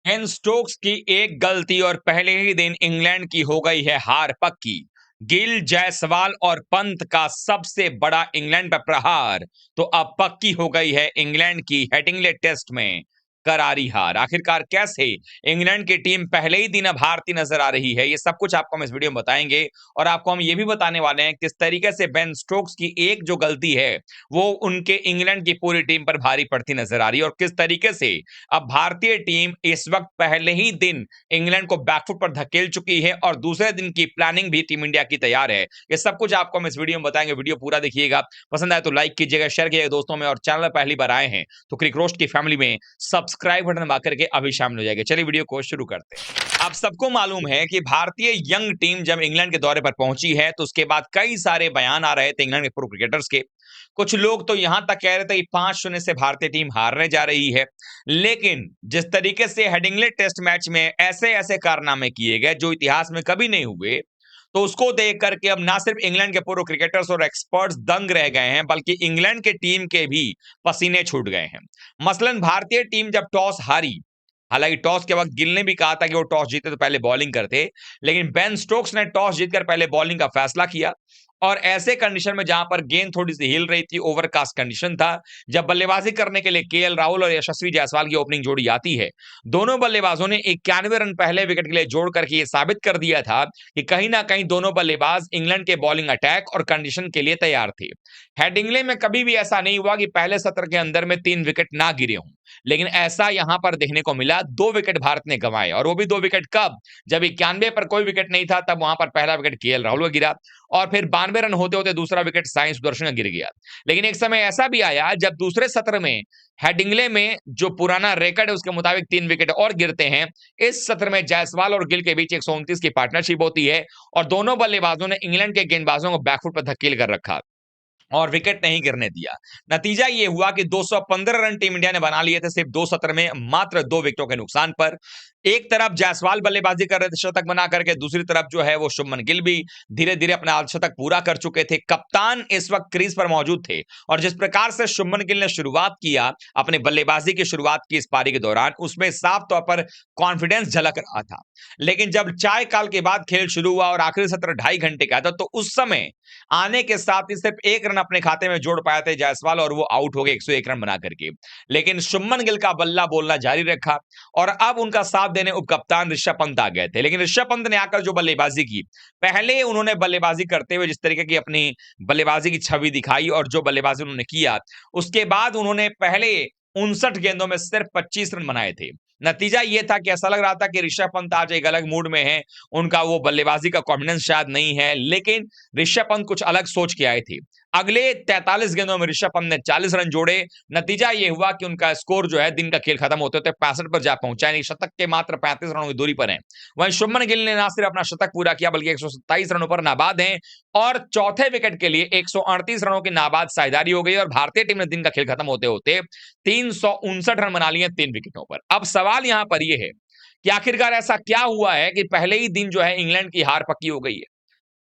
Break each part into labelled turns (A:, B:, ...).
A: Ben Stokes की एक गलती और पहले ही दिन इंग्लैंड की हो गई है हार पक्की। गिल, जायसवाल और पंत का सबसे बड़ा इंग्लैंड पर प्रहार तो अब पक्की हो गई है इंग्लैंड की हेडिंग्ले टेस्ट में करारी हार। आखिरकार कैसे इंग्लैंड की टीम पहले ही दिन अब हारती नजर आ रही है, ये सब कुछ आपको हम इस वीडियो में बताएंगे। और आपको हम ये भी बताने वाले हैं किस तरीके से बेन स्टोक्स की एक जो गलती है वो उनके इंग्लैंड की पूरी टीम पर भारी पड़ती नजर आ रही है, और किस तरीके से अब भारतीय टीम इस वक्त पहले ही दिन इंग्लैंड को बैकफुट पर धकेल चुकी है और दूसरे दिन की प्लानिंग भी टीम इंडिया की तैयार है। ये सब कुछ आपको हम इस वीडियो में बताएंगे। वीडियो पूरा देखिएगा, पसंद आए तो लाइक कीजिएगा, शेयर कीजिएगा दोस्तों में, और चैनल पर पहली बार आए हैं तो क्रिक रोस्ट की फैमिली में सब्सक्राइब बटन दबा करके अभी शामिल हो जाएगा। चलिए वीडियो को शुरू करते हैं। आप सबको मालूम है कि भारतीय यंग टीम जब इंग्लैंड के दौरे पर पहुंची है तो उसके बाद कई सारे बयान आ रहे थे इंग्लैंड के प्रो क्रिकेटर्स के। कुछ लोग तो यहां तक कह रहे थे कि 5-0 से भारतीय टीम हारने जा रही है। लेकिन जिस तरीके से हेडिंग्ले टेस्ट मैच में ऐसे ऐसे कारनामे किए गए जो इतिहास में कभी नहीं हुए, तो उसको देख करके अब ना सिर्फ इंग्लैंड के पूर्व क्रिकेटर्स और एक्सपर्ट्स दंग रह गए हैं, बल्कि इंग्लैंड के टीम के भी पसीने छूट गए हैं। मसलन भारतीय टीम जब टॉस हारी, हालांकि टॉस के वक्त गिल ने भी कहा था कि वो टॉस जीते तो पहले बॉलिंग करते, लेकिन बेन स्टोक्स ने टॉस जीतकर पहले बॉलिंग का फैसला किया। और ऐसे कंडीशन में जहां पर गेंद थोड़ी सी हिल रही थी, ओवरकास्ट कंडीशन था, जब बल्लेबाजी करने के लिए केएल राहुल और यशस्वी जायसवाल की ओपनिंग जोड़ी आती है, दोनों बल्लेबाजों ने 91 रन पहले विकेट के लिए जोड़ करके यह साबित कर दिया था कि कहीं ना कहीं दोनों बल्लेबाज इंग्लैंड के बॉलिंग अटैक और कंडीशन के लिए तैयार थे। हेडिंग्ले में कभी भी ऐसा नहीं हुआ कि पहले सत्र के अंदर में 3 विकेट ना गिरे हों, लेकिन ऐसा यहां पर देखने को मिला। 2 विकेट भारत ने गंवाए, और वो भी 2 विकेट कब? जब 91 पर कोई विकेट नहीं था, तब वहां पर पहला विकेट केएल राहुल का गिरा, और फिर 92 रन होते होते दूसरा विकेट साई सुदर्शन का गिर गया। लेकिन एक समय ऐसा भी आया जब दूसरे सत्र में हेडिंग्ले में जो पुराना रिकॉर्ड है उसके मुताबिक 3 विकेट और गिरते हैं। इस सत्र में जायसवाल और गिल के बीच 129 की पार्टनरशिप होती है, और दोनों बल्लेबाजों ने इंग्लैंड के गेंदबाजों को बैकफुट पर धकेल कर रखा और विकेट नहीं गिरने दिया। नतीजा यह हुआ कि 215 रन टीम इंडिया ने बना लिए थे सिर्फ 2 सत्र में, मात्र 2 विकेटों के नुकसान पर। एक तरफ जायसवाल बल्लेबाजी कर रहे थे शतक बना करके, दूसरी तरफ जो है वो शुभमन गिल भी धीरे धीरे अपना शतक पूरा कर चुके थे। कप्तान इस वक्त क्रीज पर मौजूद थे, और जिस प्रकार से शुभमन गिल ने शुरुआत किया, अपने बल्लेबाजी की शुरुआत की इस पारी के दौरान, उसमें साफ तौर पर कॉन्फिडेंस झलक रहा था। लेकिन जब चाय काल के बाद खेल शुरू हुआ और आखिरी सत्र 2.5 घंटे का था, तो उस समय आने के साथ ही सिर्फ 1 रन अपने खाते में जोड़ पाए थे जायसवाल, और वो आउट हो गए 101 रन बना करके। लेकिन शुभमन गिल का बल्ला बोलना जारी रखा, और अब उनका साथ देने उपकप्तान ऋषभ पंत आ गए थे। लेकिन ऋषभ पंत ने आकर जो बल्लेबाजी की, पहले उन्होंने बल्लेबाजी करते हुए जिस तरीके की अपनी बल्लेबाजी की छवि दिखाई और जो बल्लेबाजी उन्होंने किया, उसके बाद उन्होंने पहले 59 गेंदों में सिर्फ 25 रन बनाए थे। नतीजा यह था कि ऐसा लग रहा था कि ऋषभ पंत आज एक अलग मूड में है, उनका वो बल्लेबाजी का कॉन्फिडेंस शायद नहीं है, लेकिन ऋषभ पंत कुछ अलग सोच के आए थे। अगले 43 गेंदों में ऋषभ पंत ने 40 रन जोड़े। नतीजा यह हुआ कि उनका स्कोर जो है दिन का खेल खत्म होते होते 65 पर जा पहुंचा, यानी शतक के मात्र 35 रनों की दूरी पर है। वहीं शुभमन गिल ने ना सिर्फ अपना शतक पूरा किया, बल्कि 127 रनों पर नाबाद हैं, और चौथे विकेट के लिए 138 रनों की नाबाद साझेदारी हो गई, और भारतीय टीम ने दिन का खेल खत्म होते होते 359 रन बना लिए 3 विकेटों पर। अब सवाल यहां पर यह है कि आखिरकार ऐसा क्या हुआ है कि पहले ही दिन जो है इंग्लैंड की हार पक्की हो गई है।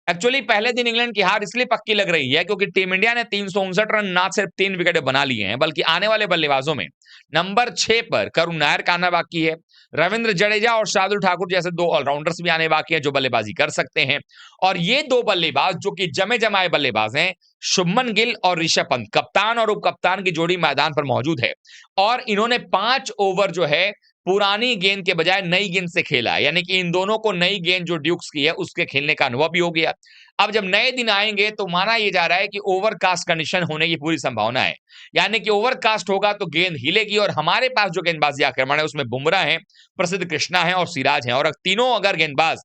A: एक्चुअली पहले दिन इंग्लैंड की हार इसलिए पक्की लग रही है क्योंकि टीम इंडिया ने 359 रन ना सिर्फ 3 विकेट बना लिए हैं, बल्कि आने वाले बल्लेबाजों में नंबर 6 पर करुण नायर का आना बाकी है। रविंद्र जडेजा और शार्दुल ठाकुर जैसे 2 ऑलराउंडर्स भी आने बाकी हैं जो बल्लेबाजी कर सकते हैं। और ये 2 बल्लेबाज जो कि जमे जमाए बल्लेबाज हैं, शुभमन गिल और ऋषभ पंत, कप्तान और उपकप्तान की जोड़ी मैदान पर मौजूद है, और इन्होंने 5 ओवर जो है पुरानी गेंद के बजाय नई गेंद से खेला है, यानी कि इन दोनों को नई गेंद जो ड्यूक्स की है उसके खेलने का अनुभव भी हो गया। अब जब नए दिन आएंगे तो माना यह जा रहा है कि ओवरकास्ट कंडीशन होने की पूरी संभावना है, यानी कि ओवरकास्ट होगा तो गेंद हिलेगी, और हमारे पास जो गेंदबाजी आक्रमण है उसमें बुमराह है, प्रसिद्ध कृष्णा है और सिराज है, और तीनों अगर गेंदबाज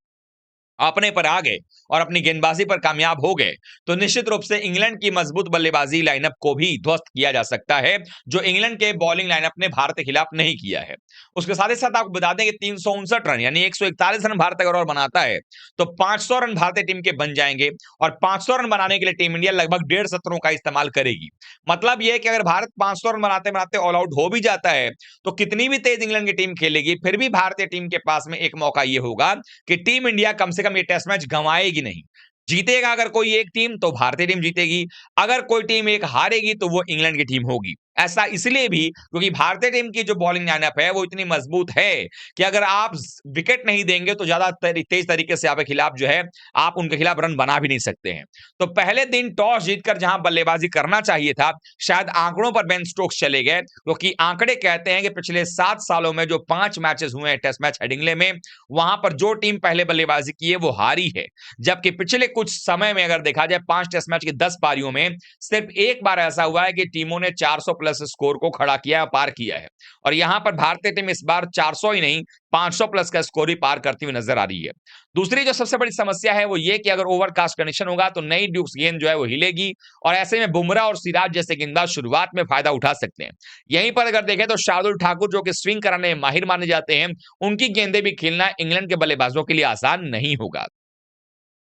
A: अपने पर आ गए और अपनी गेंदबाजी पर कामयाब हो गए, तो निश्चित रूप से इंग्लैंड की मजबूत बल्लेबाजी लाइनअप को भी ध्वस्त किया जा सकता है, जो इंग्लैंड के बॉलिंग लाइनअप ने भारत के खिलाफ नहीं किया है। उसके साथ ही साथ आपको बता दें कि 359 रन यानी 141 रन भारत अगर और बनाता है तो 500 रन भारतीय टीम के बन जाएंगे, और 500 रन बनाने के लिए टीम इंडिया लगभग 1.5 सत्रों का इस्तेमाल करेगी। मतलब यह कि अगर भारत 500 रन बनाते बनाते ऑल आउट हो भी जाता है, तो कितनी भी तेज इंग्लैंड की टीम खेलेगी, फिर भी भारतीय टीम के पास में एक मौका यह होगा कि टीम इंडिया कम से कम ये टेस्ट मैच गंवाएगी नहीं। जीतेगा अगर कोई एक टीम तो भारतीय टीम जीतेगी, अगर कोई टीम एक हारेगी तो वो इंग्लैंड की टीम होगी। ऐसा इसलिए भी क्योंकि भारतीय टीम की जो बॉलिंग लाइनअप है वो इतनी मजबूत है कि अगर आप विकेट नहीं देंगे तो ज्यादा तेज तरीके से आपके खिलाफ जो है आप उनके खिलाफ रन बना भी नहीं सकते हैं। तो पहले दिन टॉस जीतकर जहां बल्लेबाजी करना चाहिए था, शायद आंकड़ों पर बेन स्टोक्स चले गए, क्योंकि आंकड़े कहते हैं कि पिछले 7 सालों में जो 5 मैचेस हुए हैं टेस्ट मैच हेडिंग्ले में, वहां पर जो टीम पहले बल्लेबाजी की है वो हारी है। जबकि पिछले कुछ समय में अगर देखा जाए 5 टेस्ट मैच की 10 पारियों में सिर्फ एक बार ऐसा हुआ है कि टीमों ने 400 प्लस स्कोर को खड़ा किया है, पार किया है। और यहां पर भारतीय टीम इस बार 400 ही नहीं 500 प्लस का स्कोर ही पार करती हुई नजर आ रही है। दूसरी जो सबसे बड़ी समस्या है वो ये कि अगर ओवरकास्ट कंडीशन होगा तो नई ड्यूक्स गेंद जो है वो हिलेगी, और ऐसे में बुमराह और सिराज जैसे गेंदबाज शुरुआत में फायदा उठा सकते हैं। यहीं पर अगर देखें तो शार्दुल ठाकुर जो कि स्विंग कराने में माहिर माने जाते हैं, उनकी गेंदें भी खेलना इंग्लैंड के बल्लेबाजों के लिए आसान नहीं होगा।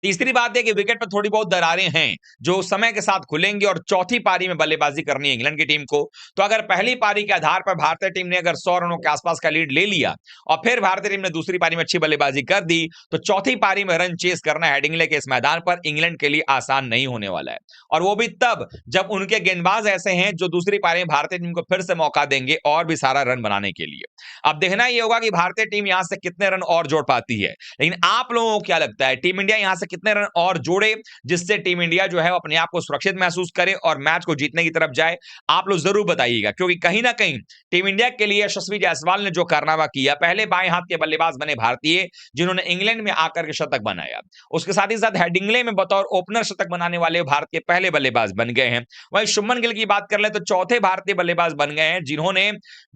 A: तीसरी बात है कि विकेट पर थोड़ी बहुत दरारें हैं जो समय के साथ खुलेंगी, और चौथी पारी में बल्लेबाजी करनी है इंग्लैंड की टीम को। तो अगर पहली पारी के आधार पर भारतीय टीम ने अगर 100 रनों के आसपास का लीड ले लिया और फिर भारतीय टीम ने दूसरी पारी में अच्छी बल्लेबाजी कर दी, तो चौथी पारी में रन चेस करना हेडिंग्ले के इस मैदान पर इंग्लैंड के लिए आसान नहीं होने वाला है। और वो भी तब जब उनके गेंदबाज ऐसे हैं जो दूसरी पारी में भारतीय टीम को फिर से मौका देंगे और भी सारा रन बनाने के लिए। अब देखना यह होगा कि भारतीय टीम यहां से कितने रन और जोड़ पाती है। लेकिन आप लोगों को क्या लगता है, टीम इंडिया यहां से कितने रन और जोड़े जिससे टीम इंडिया जो है अपने आप को सुरक्षित महसूस करे और मैच को जीतने की तरफ जाए? आप लोग जरूर बताइएगा, क्योंकि कहीं ना कहीं टीम इंडिया के लिए यशस्वी जायसवाल ने जो कारनामा किया, पहले बाएं हाथ के बल्लेबाज बने भारतीय जिन्होंने इंग्लैंड में आकर के शतक बनाया, उसके साथ ही साथ हेडिंग्ले में बतौर ओपनर शतक बनाने वाले भारत के पहले बल्लेबाज बन गए हैं। वहीं शुभमन गिल की बात कर ले तो चौथे भारतीय बल्लेबाज बन गए हैं जिन्होंने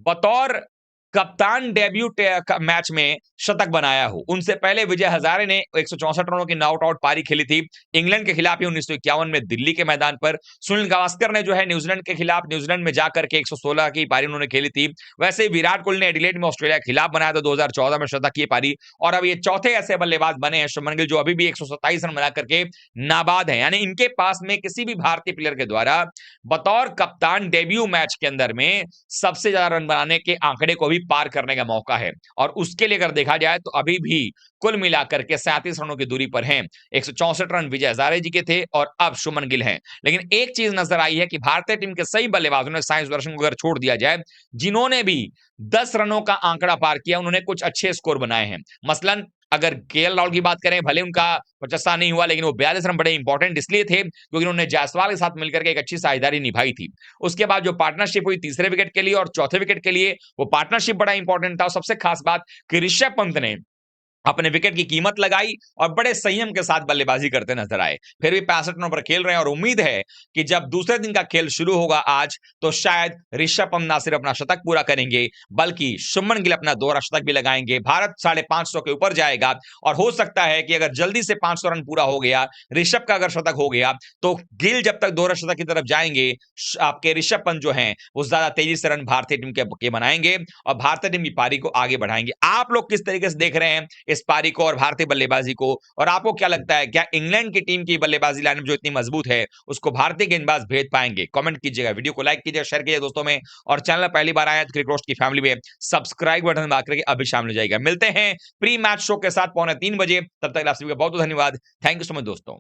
A: बतौर कप्तान डेब्यू मैच में शतक बनाया हो। उनसे पहले विजय हजारे ने 164 रनों की नॉट आउट पारी खेली थी इंग्लैंड के खिलाफ ही 1951 में दिल्ली के मैदान पर। सुनील गावस्कर ने जो है न्यूजीलैंड के खिलाफ न्यूजीलैंड में जाकर के 116 की पारी उन्होंने खेली थी। वैसे ही विराट कोहली ने एडिलेड में ऑस्ट्रेलिया के खिलाफ बनाया था 2014 में शतक की पारी। और अब ये चौथे ऐसे बल्लेबाज बने हैं शुभमन गिल जो अभी भी 127 रन बना करके नाबाद है, यानी इनके पास में किसी भी भारतीय प्लेयर के द्वारा बतौर कप्तान डेब्यू मैच के अंदर में सबसे ज्यादा रन बनाने के आंकड़े को भी पार करने का मौका है। और उसके लिए अगर देखा जाए तो अभी भी कुल मिलाकर के 37 रनों की दूरी पर हैं। 164 रन विजय हजारे जी के थे और अब शुभमन गिल हैं। लेकिन एक चीज नजर आई है कि भारतीय टीम के सही बल्लेबाजों ने, साइंस वर्षन को अगर छोड़ दिया जाए, जिन्होंने भी 10 रनों का आंकड़ा पार किया, उन्होंने कुछ अच्छे स्कोर बनाए हैं। मसलन अगर केएल राहुल की बात करें, भले उनका 50 नहीं हुआ, लेकिन वो 42 रन बड़े इंपॉर्टेंट इसलिए थे क्योंकि उन्होंने जायसवाल के साथ मिलकर के एक अच्छी साझेदारी निभाई थी। उसके बाद जो पार्टनरशिप हुई तीसरे विकेट के लिए और चौथे विकेट के लिए, वो पार्टनरशिप बड़ा इंपॉर्टेंट था। और सबसे खास बात कि ऋषभ पंत ने अपने विकेट की कीमत लगाई और बड़े संयम के साथ बल्लेबाजी करते नजर आए। फिर भी 65 रनों पर खेल रहे हैं और उम्मीद है कि जब दूसरे दिन का खेल शुरू होगा आज, तो शायद ऋषभ पंत ना सिर्फ अपना शतक पूरा करेंगे बल्कि शुभमन गिल अपना दोहरा शतक भी लगाएंगे। भारत 550 के ऊपर जाएगा और हो सकता है कि अगर जल्दी से 500 रन पूरा हो गया, ऋषभ का अगर शतक हो गया, तो गिल जब तक दोहरा शतक की तरफ जाएंगे, आपके ऋषभ पंत जो हैं वो ज्यादा तेजी से रन भारतीय टीम के बनाएंगे और भारतीय टीम की पारी को आगे बढ़ाएंगे। आप लोग किस तरीके से देख रहे हैं इस पारी को और भारतीय बल्लेबाजी को, और आपको क्या लगता है क्या इंग्लैंड की टीम की बल्लेबाजी लाइनअप जो इतनी मजबूत है उसको भारतीय गेंदबाज भेद पाएंगे? कमेंट कीजिएगा, वीडियो को लाइक कीजिएगा, शेयर कीजिए दोस्तों में, और चैनल पहली बार आया तो क्रिकेट रोस्ट की फैमिली में सब्सक्राइब बटन दबा करके अभी शामिल हो जाएगा। मिलते हैं प्री मैच शो के साथ 2:45 बजे, तब तक आप सभी का बहुत बहुत धन्यवाद। थैंक यू सो मच दोस्तों।